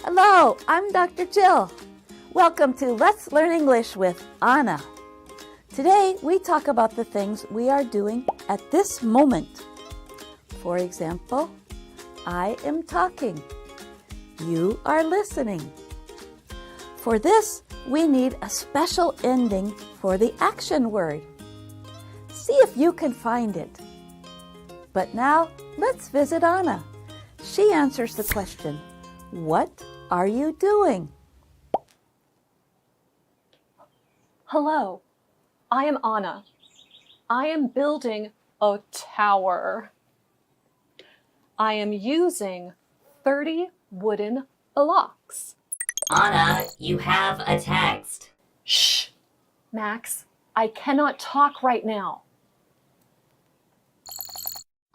Hello, I'm Dr. Jill. Welcome to Let's Learn English with Anna. Today, we talk about the things we are doing at this moment. For example, I am talking. You are listening. For this, we need a special ending for the action word. See if you can find it. But now, let's visit Anna. She answers the question, what are you doing? Hello, I am Anna. I am building a tower. I am using 30 wooden blocks. Anna, you have a text. Shh, Max, I cannot talk right now.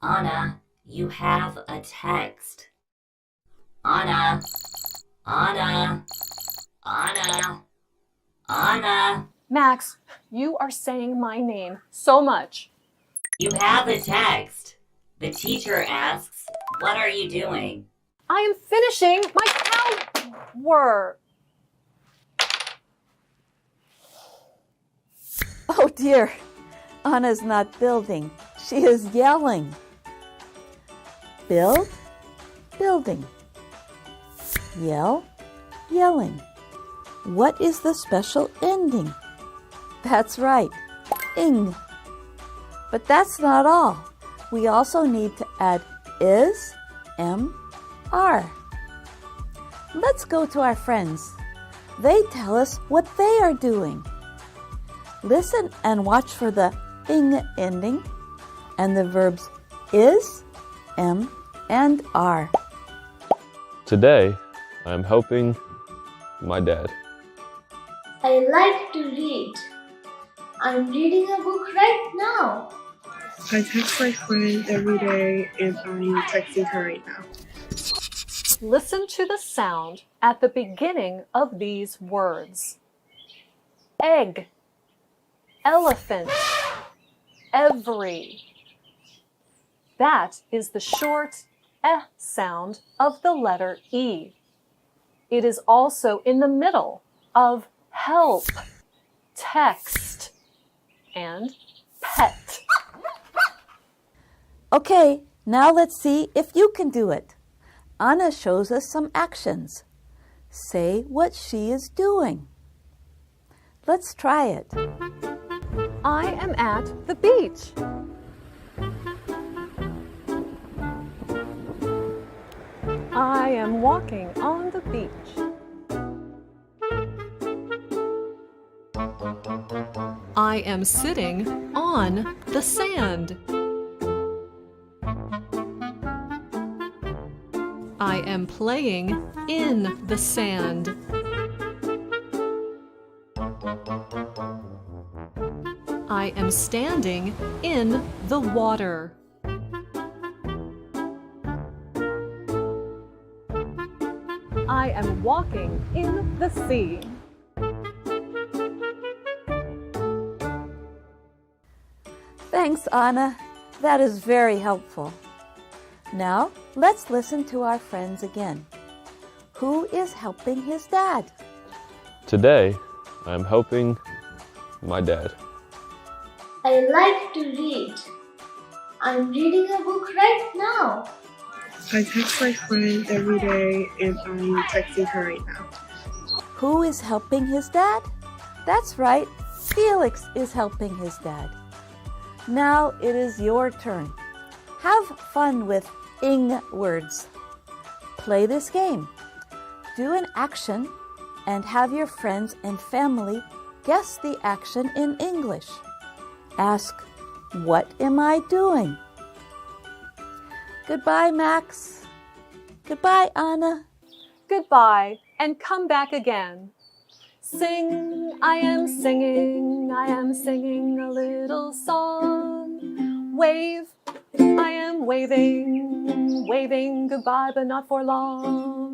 Anna, you have a text. Anna, Anna, Anna, Anna. Max, you are saying my name so much. You have a text. The teacher asks, what are you doing? I am finishing my tower. Oh dear, Anna's not building. She is yelling. Build, building. Yell, yelling. What is the special ending? That's right, ing. But that's not all. We also need to add is, are. Let's go to our friends. They tell us what they are doing. Listen and watch for the ing ending and the verbs is, and are. Today, I'm helping my dad. I like to read. I'm reading a book right now. I text my friend every day and I'm texting her right now. Listen to the sound at the beginning of these words. Egg, elephant, every. That is the short eh sound of the letter E. It is also in the middle of help, text, and pet. Okay, now let's see if you can do it. Anna shows us some actions. Say what she is doing. Let's try it. I am at the beach. I am walking on the beach. I am sitting on the sand. I am playing in the sand. I am standing in the water. I am walking in the sea. Thanks, Anna. That is very helpful. Now, let's listen to our friends again. Who is helping his dad? Today, I'm helping my dad. I like to read. I'm reading a book right now. I text my friend every day and I'm texting her right now. Who is helping his dad? That's right, Felix is helping his dad. Now it is your turn. Have fun with ing words. Play this game. Do an action and have your friends and family guess the action in English. Ask, what am I doing? Goodbye, Max. Goodbye, Anna. Goodbye, and come back again. Sing, I am singing a little song. Wave, I am waving goodbye, but not for long.